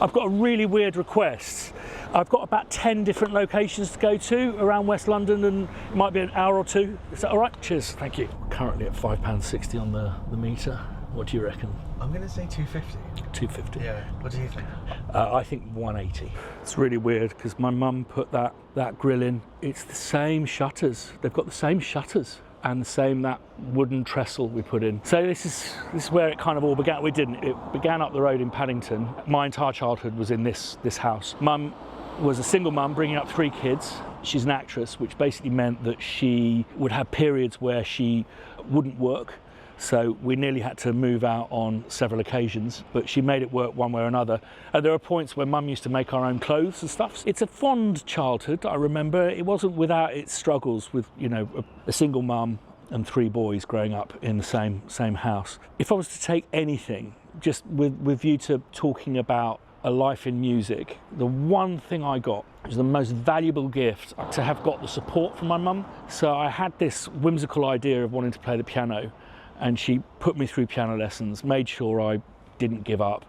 I've got a really weird request. I've got about 10 different locations to go to around West London, and it might be an hour or two. Is that all right? Cheers, thank you. Currently at £5.60 on the metre. What do you reckon? I'm going to say 250. 250. Yeah. What do you think? I think 180. It's really weird because my mum put that grill in. It's the same shutters. They've got the same shutters and the same that wooden trestle we put in. So this is where it kind of all began. It began up the road in Paddington. My entire childhood was in this house. Mum was a single mum bringing up 3 kids. She's an actress, which basically meant that she would have periods where she wouldn't work. So we nearly had to move out on several occasions, but she made it work one way or another. And there are points where Mum used to make our own clothes and stuff. It's a fond childhood, I remember. It wasn't without its struggles with, you know, a single mum and 3 boys growing up in the same house. If I was to take anything, just with you to talking about a life in music, the one thing I got was the most valuable gift, to have got the support from my mum. So I had this whimsical idea of wanting to play the piano, and she put me through piano lessons, made sure I didn't give up,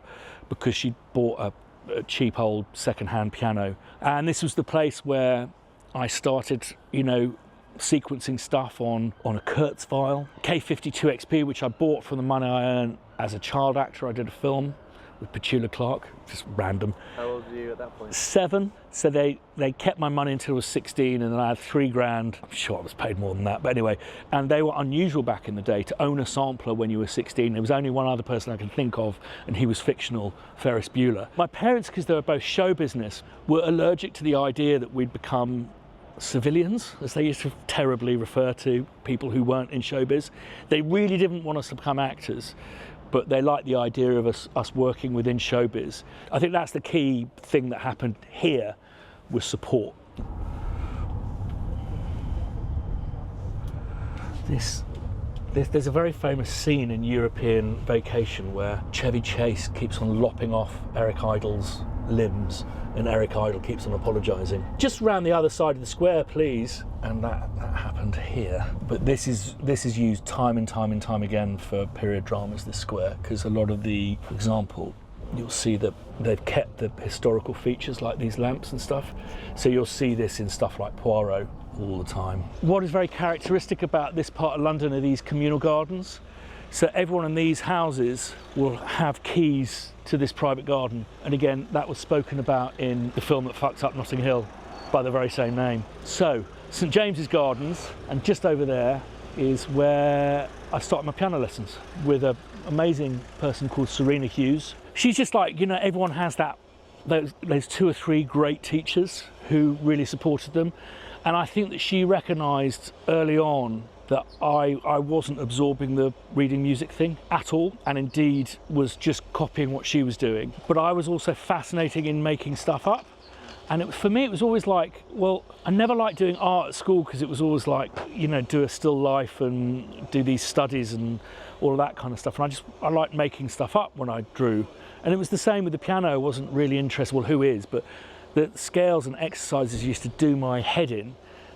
because she bought a cheap old second-hand piano. And this was the place where I started, you know, sequencing stuff on a Kurzweil, K52 XP, which I bought from the money I earned as a child actor. I did a film with Petula Clark, just random. How old were you at that point? 7. So they kept my money until I was 16, and then I had £3 grand. I'm sure I was paid more than that, but anyway. And they were unusual back in the day to own a sampler when you were 16. There was only one other person I can think of, and he was fictional, Ferris Bueller. My parents, because they were both show business, were allergic to the idea that we'd become civilians, as they used to terribly refer to people who weren't in showbiz. They really didn't want us to become actors, but they liked the idea of us working within showbiz. I think that's the key thing that happened here, was support. There's a very famous scene in European Vacation where Chevy Chase keeps on lopping off Eric Idle's limbs, and Eric Idle keeps on apologising. Just round the other side of the square, please. And that happened here. But this is used time and time again for period dramas, this square, because a lot of for example, you'll see that they've kept the historical features like these lamps and stuff. So you'll see this in stuff like Poirot all the time. What is very characteristic about this part of London are these communal gardens. So everyone in these houses will have keys to this private garden. And again, that was spoken about in the film that fucked up Notting Hill by the very same name. So St James's Gardens, and just over there is where I started my piano lessons with an amazing person called Serena Hughes. She's just like, you know, everyone has those 2 or 3 great teachers who really supported them. And I think that she recognised early on that I wasn't absorbing the reading music thing at all, and indeed was just copying what she was doing. But I was also fascinated in making stuff up. And for me, it was always like, well, I never liked doing art at school because it was always like, you know, do a still life and do these studies and all of that kind of stuff. And I liked making stuff up when I drew. And it was the same with the piano. I wasn't really interested, well, who is? But the scales and exercises used to do my head in.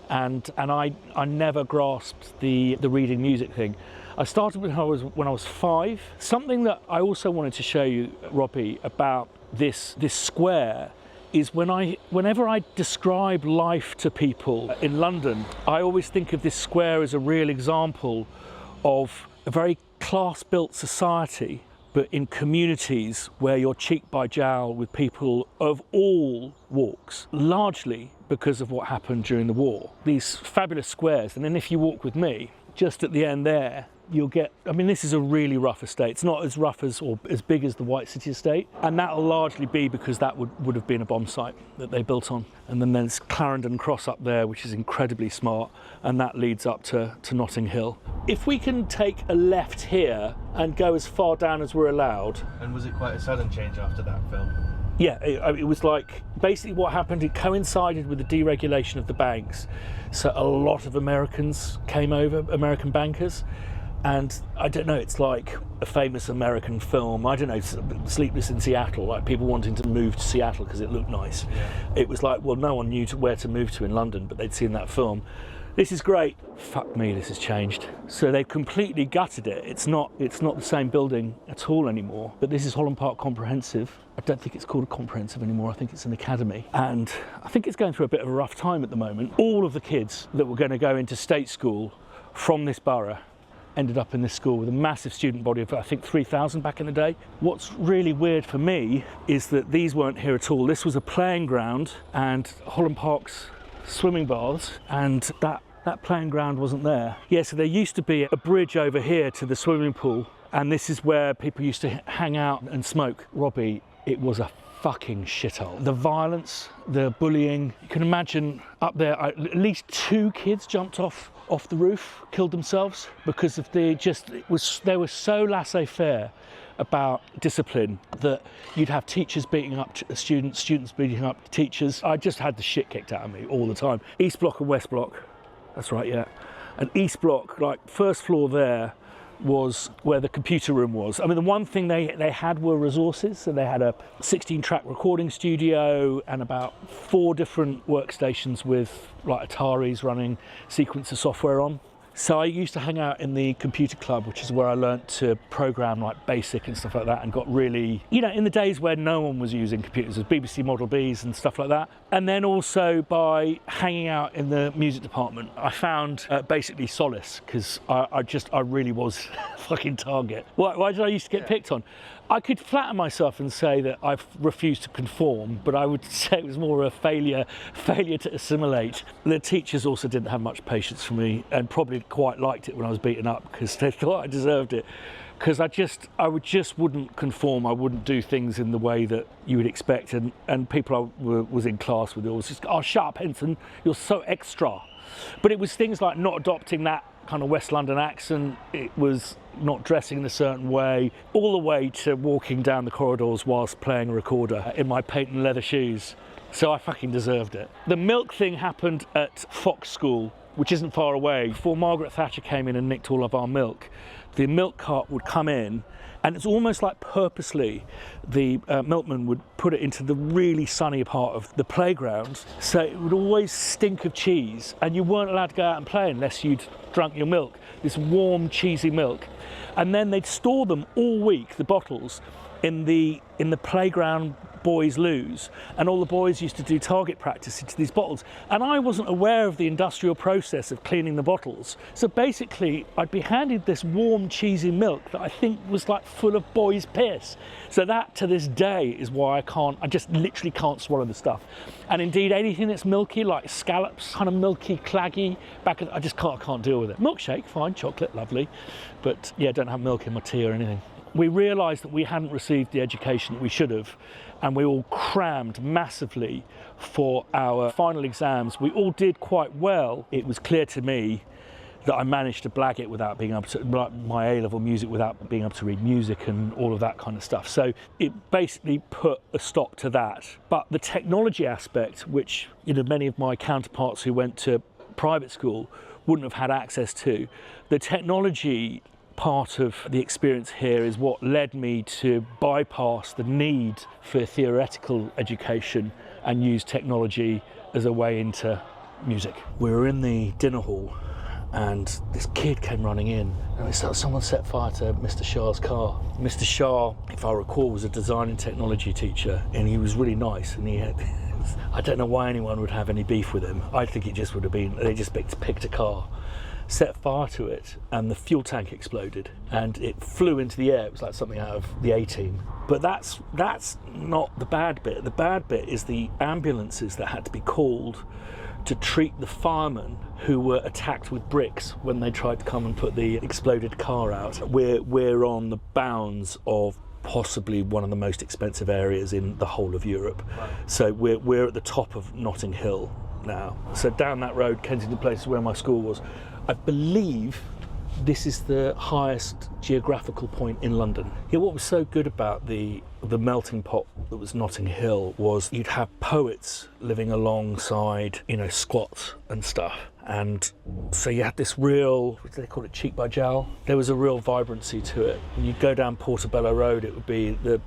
And I never grasped the reading music thing. I started when I was 5. Something that I also wanted to show you, Robbie, about this square is whenever I describe life to people in London, I always think of this square as a real example of a very class-built society, but in communities where you're cheek by jowl with people of all walks, largely because of what happened during the war. These fabulous squares, and then if you walk with me, just at the end there, you'll get, I mean, this is a really rough estate. It's not as rough as or as big as the White City estate, and that'll largely be because that would have been a bomb site that they built on. And then there's Clarendon Cross up there, which is incredibly smart, and that leads up to Notting Hill. If we can take a left here and go as far down as we're allowed. And was it quite a sudden change after that film? Yeah, it was like, basically what happened, it coincided with the deregulation of the banks. So a lot of Americans came over, American bankers. And I don't know, it's like a famous American film, I don't know, Sleepless in Seattle, like people wanting to move to Seattle because it looked nice. Yeah. It was like, well, no one knew where to move to in London, but they'd seen that film. This is great. Fuck me, this has changed. So they've completely gutted it. It's not the same building at all anymore. But this is Holland Park Comprehensive. I don't think it's called a comprehensive anymore. I think it's an academy. And I think it's going through a bit of a rough time at the moment. All of the kids that were going to go into state school from this borough ended up in this school with a massive student body of, I think, 3,000 back in the day. What's really weird for me is that these weren't here at all. This was a playing ground and Holland Park's swimming baths, and that playing ground wasn't there. Yeah, so there used to be a bridge over here to the swimming pool, and this is where people used to hang out and smoke. Robbie, it was a fucking shithole. The violence, the bullying, you can imagine up there, at least 2 kids jumped off the roof, killed themselves because of they were so laissez-faire about discipline that you'd have teachers beating up students beating up teachers. I just had the shit kicked out of me all the time. East Block and West Block, that's right, yeah. And East Block, like first floor there, was where the computer room was. I mean, the one thing they had were resources. So they had a 16-track recording studio and about 4 different workstations with like Ataris running sequencer software on. So I used to hang out in the computer club, which is where I learnt to program like BASIC and stuff like that, and got really, you know, in the days where no one was using computers, with BBC Model Bs and stuff like that. And then also by hanging out in the music department, I found basically solace, because I really was fucking target. Why did I used to get picked on? I could flatter myself and say that I've refused to conform, but I would say it was more a failure to assimilate. The teachers also didn't have much patience for me, and probably quite liked it when I was beaten up, because they thought I deserved it. Because I wouldn't conform. I wouldn't do things in the way that you would expect, and people I was in class with always just, oh, shut up, Henson, you're so extra. But it was things like not adopting that kind of West London accent, it was not dressing in a certain way, all the way to walking down the corridors whilst playing a recorder in my patent leather shoes. So I fucking deserved it. The milk thing happened at Fox School, which isn't far away. Before Margaret Thatcher came in and nicked all of our milk, the milk cart would come in, and it's almost like purposely the milkman would put it into the really sunny part of the playground, so it would always stink of cheese, and you weren't allowed to go out and play unless you'd drunk your milk, this warm cheesy milk. And then they'd store them all week, the bottles, in the playground boys' loos, and all the boys used to do target practice into these bottles, and I wasn't aware of the industrial process of cleaning the bottles. So basically I'd be handed this warm cheesy milk that I think was like full of boys' piss. So that to this day is why I just literally can't swallow the stuff. And indeed anything that's milky, like scallops, kind of milky, claggy, I can't deal with it. Milkshake, fine, chocolate, lovely, but yeah, don't have milk in my tea or anything. We realised that we hadn't received the education that we should have, and we all crammed massively for our final exams. We all did quite well. It was clear to me that I managed to blag it without being able to, my A-level music, without being able to read music and all of that kind of stuff. So it basically put a stop to that. But the technology aspect, which, you know, many of my counterparts who went to private school wouldn't have had access to, the technology part of the experience here is what led me to bypass the need for theoretical education and use technology as a way into music. We were in the dinner hall and this kid came running in and someone set fire to Mr. Shah's car. Mr. Shah, if I recall, was a design and technology teacher, and he was really nice, and he had I don't know why anyone would have any beef with him. I think it just would have been they just picked a car, set fire to it, and the fuel tank exploded and it flew into the air. It was like something out of the A-Team. But that's not the bad bit. The bad bit is the ambulances that had to be called to treat the firemen who were attacked with bricks when they tried to come and put the exploded car out. We're on the bounds of possibly one of the most expensive areas in the whole of Europe. Wow. So we're at the top of Notting Hill now. So down that road, Kensington Place, is where my school was. I believe this is the highest geographical point in London. Yeah, what was so good about the melting pot that was Notting Hill was you'd have poets living alongside, you know, squats and stuff. And so you had this real, what do they call it, cheek by jowl? There was a real vibrancy to it. When you go down Portobello Road, it would be the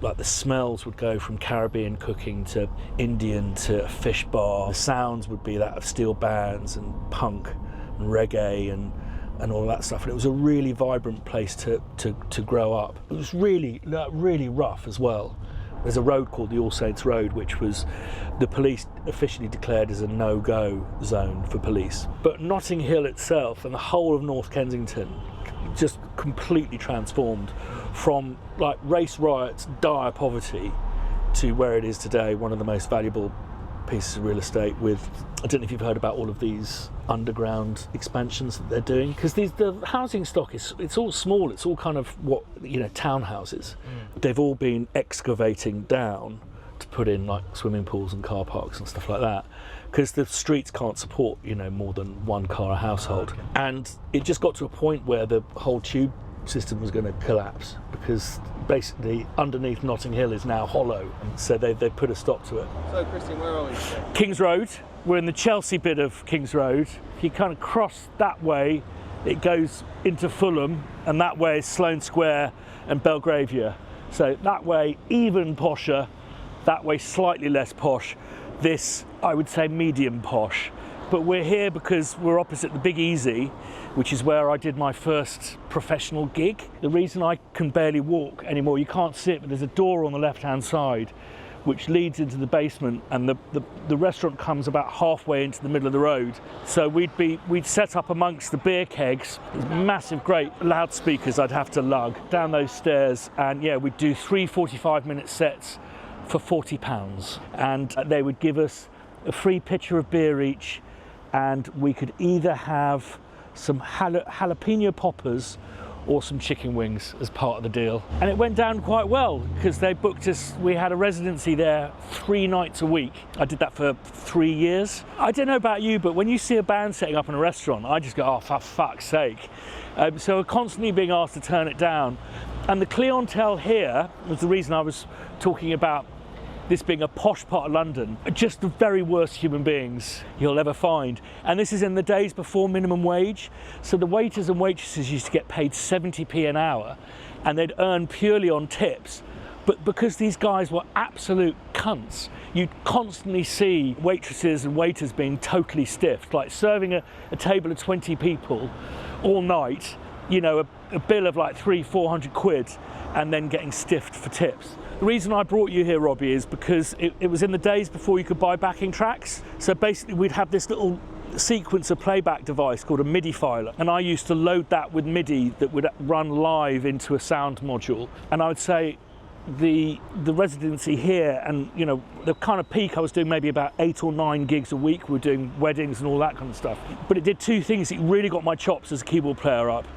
like the smells would go from Caribbean cooking to Indian to a fish bar. The sounds would be that of steel bands and punk and reggae and all that stuff. And it was a really vibrant place to grow up. It was really rough as well. There's a road called the All Saints Road, which was the police officially declared as a no-go zone for police. But Notting Hill itself and the whole of North Kensington just completely transformed from like race riots, dire poverty, to where it is today, one of the most valuable pieces of real estate with, I don't know if you've heard about all of these underground expansions that they're doing, because the housing stock it's all small, it's all kind of what, you know, townhouses. They've all been excavating down to put in like swimming pools and car parks and stuff like that, because the streets can't support, you know, more than one car a household. And it just got to a point where the whole tube system was going to collapse, because basically underneath Notting Hill is now hollow, so they put a stop to it. So Christian, where are we today? King's Road. We're in the Chelsea bit of King's Road. If you kind of cross that way, it goes into Fulham, and that way is Sloane Square and Belgravia. So that way even posher, that way slightly less posh. This, I would say, medium posh. But we're here because we're opposite the Big Easy, which is where I did my first professional gig. The reason I can barely walk anymore, you can't see it, but there's a door on the left-hand side which leads into the basement, and the restaurant comes about halfway into the middle of the road. So we'd set up amongst the beer kegs, these massive great loudspeakers I'd have to lug down those stairs, and yeah, we'd do 3 45-minute sets for £40, and they would give us a free pitcher of beer each, and we could either have some jalapeno poppers or some chicken wings as part of the deal. And it went down quite well because they booked us, we had a residency there 3 nights a week. I did that for 3 years. I don't know about you, but when you see a band setting up in a restaurant, I just go, oh, for fuck's sake. So we're constantly being asked to turn it down. And the clientele here was the reason I was talking about this being a posh part of London, just the very worst human beings you'll ever find. And this is in the days before minimum wage. So the waiters and waitresses used to get paid 70p an hour, and they'd earn purely on tips. But because these guys were absolute cunts, you'd constantly see waitresses and waiters being totally stiffed, like serving a table of 20 people all night, you know, a bill of like 300-400 quid, and then getting stiffed for tips. The reason I brought you here, Robbie, is because it was in the days before you could buy backing tracks. So basically we'd have this little sequencer playback device called a MIDI filer, and I used to load that with MIDI that would run live into a sound module. And I would say the residency here, and you know, the kind of peak, I was doing maybe about 8 or 9 gigs a week. We were doing weddings and all that kind of stuff. But it did 2 things. It really got my chops as a keyboard player up,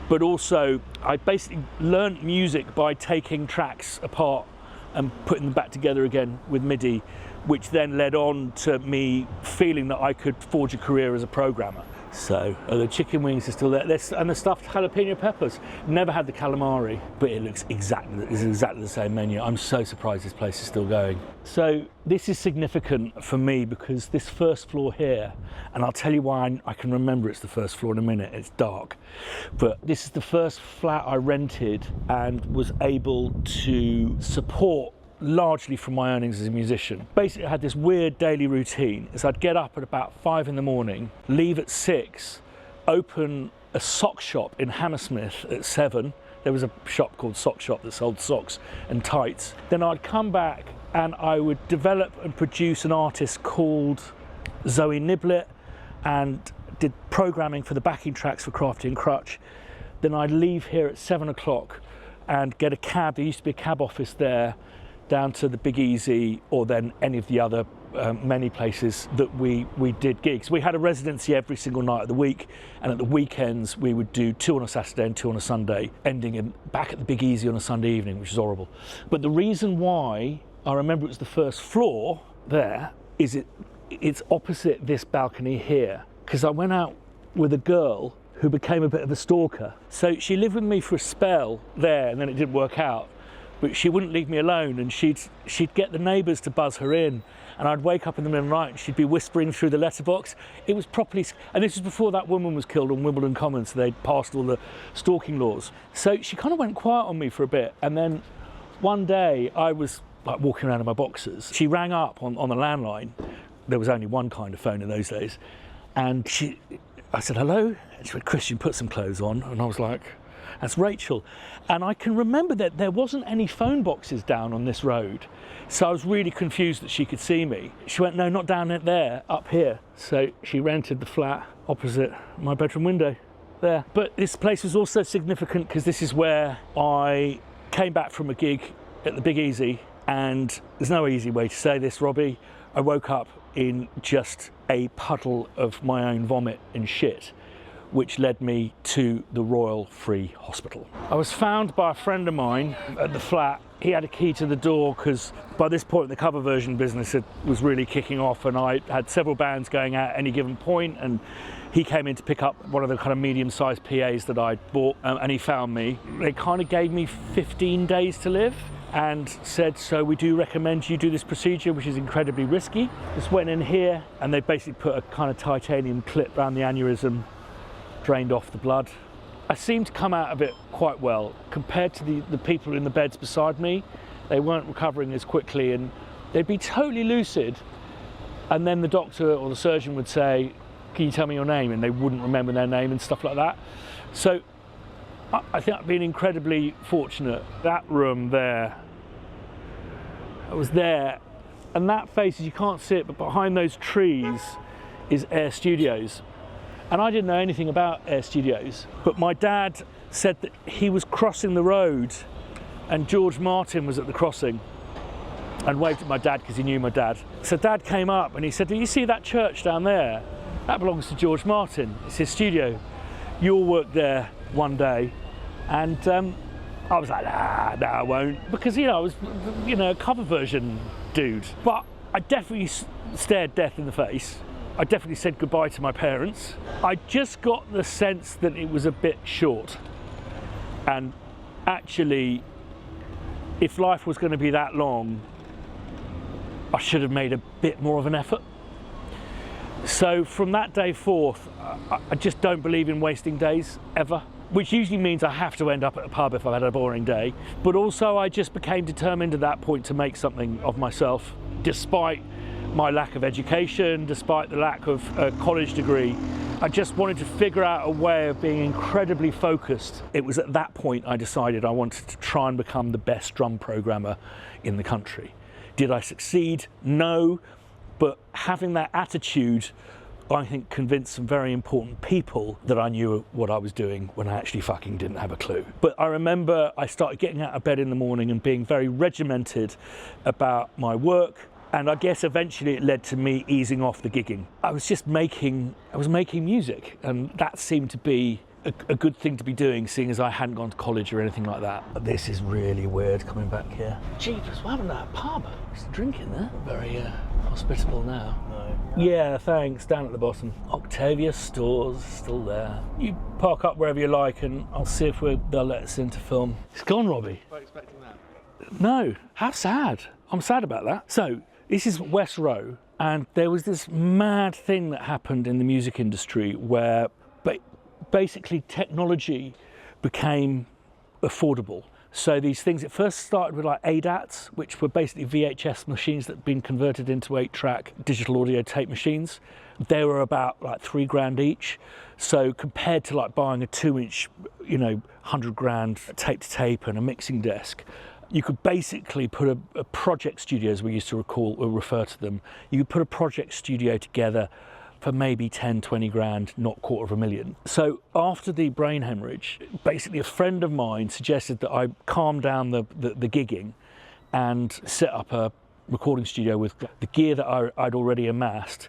but also I basically learned music by taking tracks apart and putting them back together again with MIDI, which then led on to me feeling that I could forge a career as a programmer. So the chicken wings are still there, and the stuffed jalapeno peppers. Never had the calamari, but it looks exactly the same menu. I'm so surprised this place is still going. So this is significant for me because this first floor here, and I'll tell you why I can remember it's the first floor in a minute, it's dark, but this is the first flat I rented and was able to support largely from my earnings as a musician. Basically I had this weird daily routine. Is I'd get up at about 5 in the morning, leave at 6, open a sock shop in Hammersmith at 7. There was a shop called Sock Shop that sold socks and tights. Then I'd come back and I would develop and produce an artist called Zoe Niblett, and did programming for the backing tracks for Crafty and Crutch. Then I'd leave here at 7 o'clock and get a cab. There used to be a cab office there, down to the Big Easy, or then any of the other many places that we did gigs. We had a residency every single night of the week, and at the weekends we would do 2 on a Saturday and 2 on a Sunday, ending back at the Big Easy on a Sunday evening, which is horrible. But the reason why I remember it was the first floor there is it's opposite this balcony here, because I went out with a girl who became a bit of a stalker. So she lived with me for a spell there, and then it didn't work out. But she wouldn't leave me alone, and she'd get the neighbours to buzz her in, and I'd wake up in the middle of the night and she'd be whispering through the letterbox. It was properly, and this was before that woman was killed on Wimbledon Common, so they'd passed all the stalking laws. So she kind of went quiet on me for a bit, and then One day I was like walking around in my boxers. She rang up on the landline. There was only one kind of phone in those days. And I said, hello? And she went, Christian, put some clothes on. And I was like, that's Rachel. And I can remember that there wasn't any phone boxes down on this road. So I was really confused that she could see me. She went, no, not down there, up here. So she rented the flat opposite my bedroom window there. But this place was also significant because this is where I came back from a gig at the Big Easy. And there's no easy way to say this, Robbie. I woke up in just a puddle of my own vomit and shit, which led me to the Royal Free Hospital. I was found by a friend of mine at the flat. He had a key to the door because by this point the cover version business was really kicking off, and I had several bands going out at any given point, and he came in to pick up one of the kind of medium-sized PAs that I'd bought, and he found me. They kind of gave me 15 days to live and said, so we do recommend you do this procedure, which is incredibly risky. Just went in here and they basically put a kind of titanium clip around the aneurysm, drained off the blood. I seemed to come out of it quite well. Compared to the people in the beds beside me, they weren't recovering as quickly, and they'd be totally lucid, and then the doctor or the surgeon would say, can you tell me your name? And they wouldn't remember their name and stuff like that. So I think I've been incredibly fortunate. That room there, I was there, and that faces, you can't see it, but behind those trees is Air Studios. And I didn't know anything about Air Studios, but my dad said that he was crossing the road and George Martin was at the crossing, and waved at my dad because he knew my dad. So Dad came up and he said, do you see that church down there? That belongs to George Martin. It's his studio. You'll work there one day. And I was like, no, I won't. Because, I was, a cover version dude. But I definitely stared death in the face. I definitely said goodbye to my parents. I just got the sense that it was a bit short. And actually, if life was going to be that long, I should have made a bit more of an effort. So from that day forth, I just don't believe in wasting days, ever. Which usually means I have to end up at a pub if I've had a boring day. But also I just became determined at that point to make something of myself, despite my lack of education, despite the lack of a college degree. I just wanted to figure out a way of being incredibly focused. It was at that point I decided I wanted to try and become the best drum programmer in the country. Did I succeed? No, but having that attitude, I think, convinced some very important people that I knew what I was doing when I actually fucking didn't have a clue. But I remember I started getting out of bed in the morning and being very regimented about my work. And I guess eventually it led to me easing off the gigging. I was making music, and that seemed to be a good thing to be doing, seeing as I hadn't gone to college or anything like that. This is really weird coming back here. Jeepers, what happened to that pub? Just drinking there. Very hospitable now. No. Yeah, thanks, down at the bottom. Octavia Stores, still there. You park up wherever you like and I'll see if they'll let us in to film. It's gone, Robbie. Not expecting that. No, how sad. I'm sad about that. So, this is West Row, and there was this mad thing that happened in the music industry where basically technology became affordable. So these things, it first started with like ADATs, which were basically VHS machines that had been converted into 8-track digital audio tape machines. They were about like $3,000 each. So compared to like buying a 2-inch, $100,000 tape to tape and a mixing desk, you could basically put a project studio, as we used to refer to them. You could put a project studio together for maybe 10, 20 grand, not $250,000. So after the brain hemorrhage, basically a friend of mine suggested that I calm down the gigging and set up a recording studio with the gear that I'd already amassed,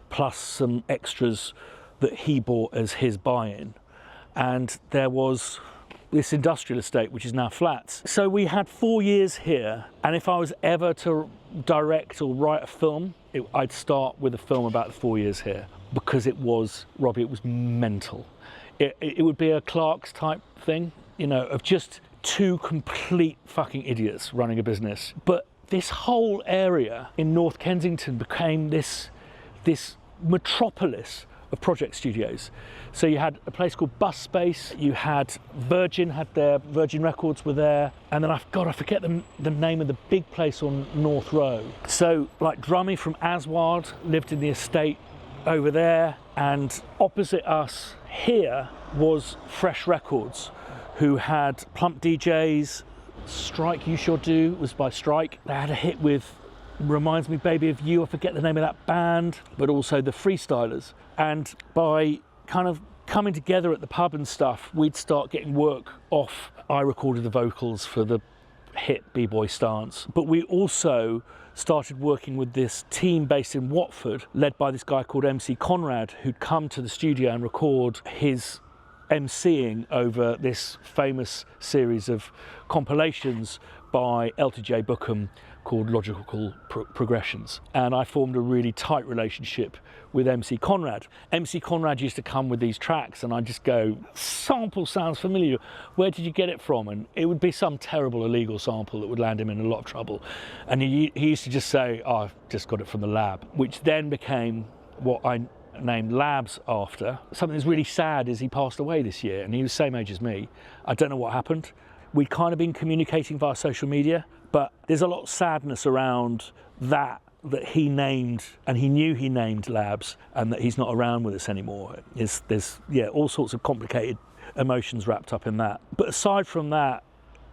plus some extras that he bought as his buy-in. And there was this industrial estate, which is now flats. So we had 4 years here, and if I was ever to direct or write a film, I'd start with a film about the 4 years here, because it was, Robbie, it was mental. It would be a Clark's type thing, of just two complete fucking idiots running a business. But this whole area in North Kensington became this metropolis of project studios. So you had a place called Bus Space, you had Virgin Records were there, and then I forget the name of the big place on North Row. So like Drummy from Aswad lived in the estate over there, and opposite us here was Fresh Records, who had Plump DJs. Strike You Sure Do was by Strike. They had a hit with Reminds Me Baby of You, I forget the name of that band, but also the Freestylers. And by kind of coming together at the pub and stuff, we'd start getting work off. I recorded the vocals for the hit B-Boy Stance, but we also started working with this team based in Watford, led by this guy called MC Conrad, who'd come to the studio and record his MCing over this famous series of compilations by LTJ Bookham called Logical Progressions. And I formed a really tight relationship with MC Conrad. MC Conrad used to come with these tracks and I'd just go, sample sounds familiar, where did you get it from? And it would be some terrible illegal sample that would land him in a lot of trouble. And he used to just say, oh, I've just got it from the lab, which then became what I named Labs after. Something that's really sad is he passed away this year, and he was the same age as me. I don't know what happened. We'd kind of been communicating via social media, but there's a lot of sadness around that he named, and he knew he named Labs, and that he's not around with us anymore. There's all sorts of complicated emotions wrapped up in that. But aside from that,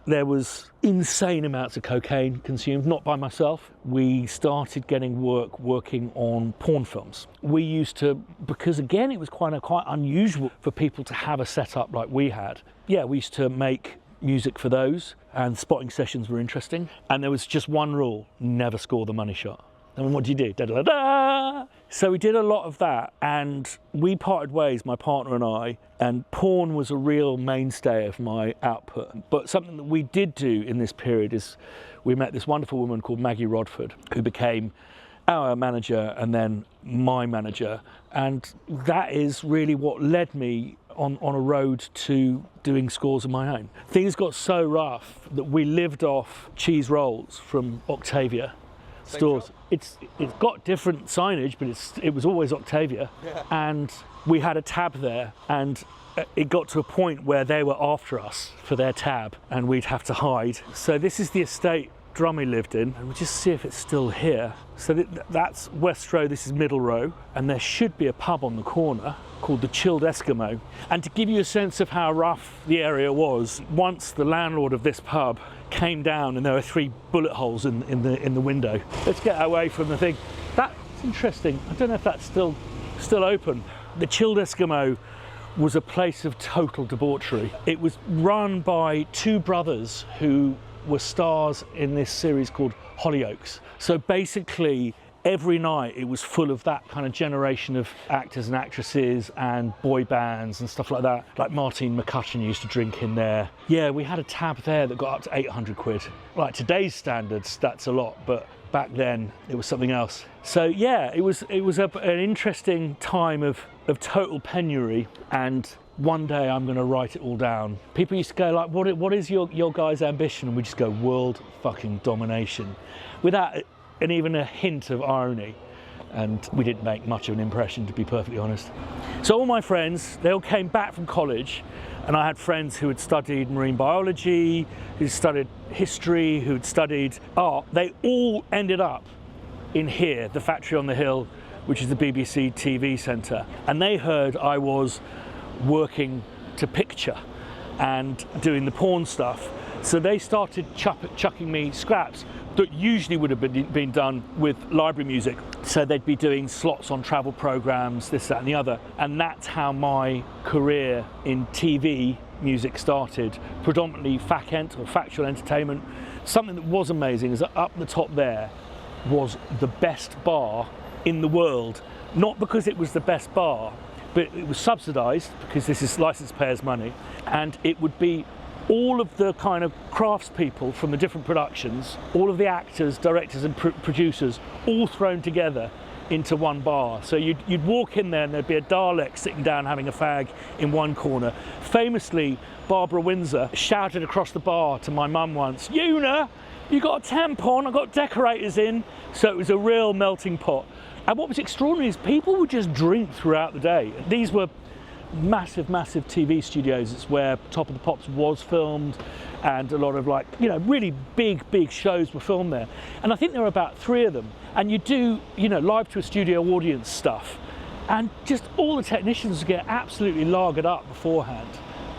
there was insane amounts of cocaine consumed, not by myself. We started getting working on porn films. We used to, because again, it was quite unusual for people to have a setup like we had. Yeah, we used to make music for those, and spotting sessions were interesting. And there was just one rule: never score the money shot. And what do you do? Da, da, da, da. So we did a lot of that, and we parted ways, my partner and I, and porn was a real mainstay of my output. But something that we did do in this period is we met this wonderful woman called Maggie Rodford, who became our manager and then my manager. And that is really what led me on a road to doing scores of my own. Things got so rough that we lived off cheese rolls from Octavia stores. It's got different signage, but it was always Octavia. Yeah. And we had a tab there, and it got to a point where they were after us for their tab, and we'd have to hide. So this is the estate Drummy lived in, and we'll just see if it's still here. So that's West Row, this is Middle Row, and there should be a pub on the corner called the Chilled Eskimo. And to give you a sense of how rough the area was, once the landlord of this pub came down and there were 3 bullet holes in the window. Let's get away from the thing. That's interesting. I don't know if that's still open. The Chilled Eskimo was a place of total debauchery. It was run by 2 brothers who were stars in this series called Hollyoaks. So basically every night it was full of that kind of generation of actors and actresses and boy bands and stuff like that. Like Martine McCutcheon used to drink in there. Yeah, we had a tab there that got up to 800 quid. Like today's standards, that's a lot, but back then it was something else. So yeah, it was an interesting time of total penury, and one day I'm going to write it all down. People used to go like, what is your guy's ambition? And we just go, world fucking domination, without even a hint of irony. And we didn't make much of an impression, to be perfectly honest. So all my friends, they all came back from college, and I had friends who had studied marine biology, who studied history, who'd studied art. They all ended up in here, the Factory on the Hill, which is the BBC TV centre. And they heard I was working to picture and doing the porn stuff. So they started chucking me scraps that usually would have been done with library music. So they'd be doing slots on travel programs, this, that and the other. And that's how my career in TV music started, predominantly FACENT or factual entertainment. Something that was amazing is that up the top there was the best bar in the world, not because it was the best bar, but it was subsidised because this is licence payers' money, and it would be all of the kind of craftspeople from the different productions, all of the actors, directors and producers, all thrown together into one bar. So you'd walk in there and there'd be a Dalek sitting down having a fag in one corner. Famously, Barbara Windsor shouted across the bar to my mum once, "Una, you got a tampon? I got decorators in." So it was a real melting pot. And what was extraordinary is people would just drink throughout the day. These were massive, massive TV studios. It's where Top of the Pops was filmed, and a lot of like, you know, really big, big shows were filmed there. And I think there were about 3 of them. And you do, you know, live to a studio audience stuff. And just all the technicians get absolutely lagered up beforehand.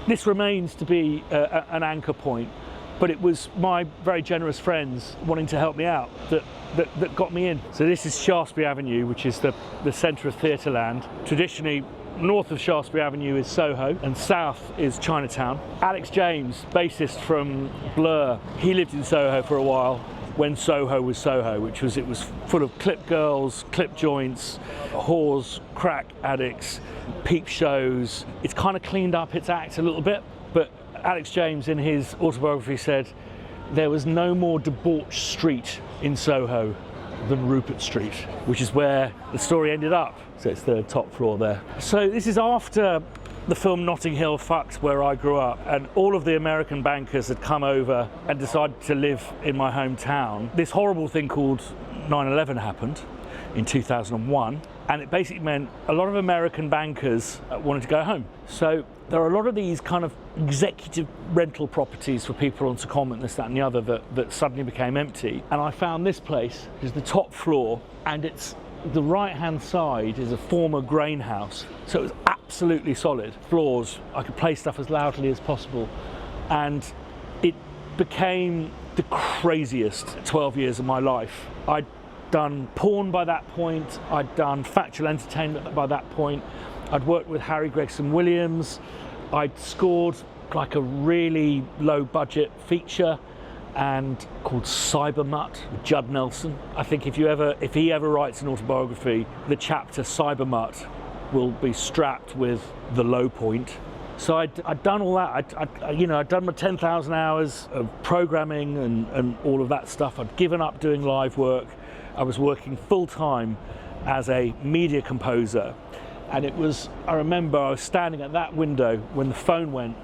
This remains to be an anchor point, but it was my very generous friends wanting to help me out that got me in. So this is Shaftesbury Avenue, which is the centre of Theatreland. Traditionally, north of Shaftesbury Avenue is Soho and south is Chinatown. Alex James, bassist from Blur, he lived in Soho for a while when Soho was Soho, it was full of clip girls, clip joints, whores, crack addicts, peep shows. It's kind of cleaned up its act a little bit, but Alex James in his autobiography said there was no more debauched street in Soho than Rupert Street, which is where the story ended up. So it's the top floor there. So this is after the film Notting Hill Fucked, where I grew up, and all of the American bankers had come over and decided to live in my hometown. This horrible thing called 9/11 happened in 2001, and it basically meant a lot of American bankers wanted to go home. So there are a lot of these kind of executive rental properties for people on secondment, this, that and the other, that suddenly became empty. And I found this place, which is the top floor, and it's the right-hand side is a former grain house. So it was absolutely solid. Floors, I could play stuff as loudly as possible. And it became the craziest 12 years of my life. I'd done porn by that point. I'd done factual entertainment by that point. I'd worked with Harry Gregson Williams. I'd scored like a really low budget feature and called Cybermutt with Judd Nelson. I think if he ever writes an autobiography, the chapter Cybermutt will be strapped with the low point. So I'd done all that. I'd done my 10,000 hours of programming and all of that stuff. I'd given up doing live work. I was working full time as a media composer. And I remember I was standing at that window when the phone went,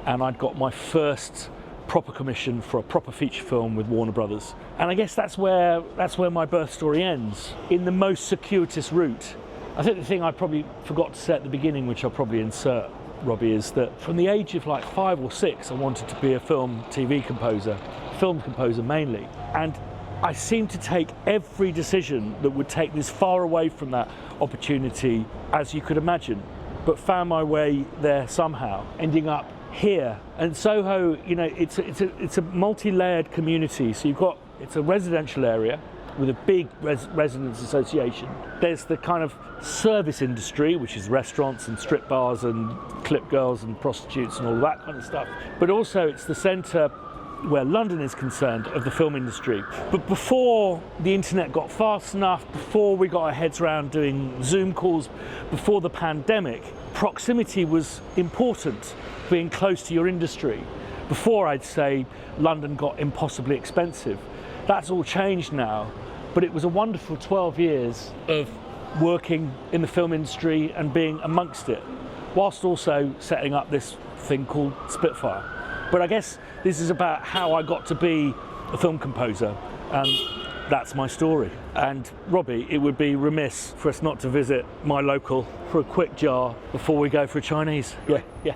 and I'd got my first proper commission for a proper feature film with Warner Brothers. And I guess that's where my birth story ends, in the most circuitous route. I think the thing I probably forgot to say at the beginning, which I'll probably insert, Robbie, is that from the age of like 5 or 6, I wanted to be a film composer mainly. And I seemed to take every decision that would take me as far away from that opportunity as you could imagine, but found my way there somehow, ending up here. And Soho, you know, it's a multi-layered community. So it's a residential area with a big residents association. There's the kind of service industry, which is restaurants and strip bars and clip girls and prostitutes and all that kind of stuff. But also it's the centre where London is concerned of the film industry. But before the internet got fast enough, before we got our heads around doing Zoom calls, before the pandemic, proximity was important, being close to your industry. Before, I'd say, London got impossibly expensive. That's all changed now, but it was a wonderful 12 years of working in the film industry and being amongst it, whilst also setting up this thing called Spitfire. But I guess this is about how I got to be a film composer, and that's my story. And Robbie, it would be remiss for us not to visit my local for a quick jar before we go for a Chinese. Yeah.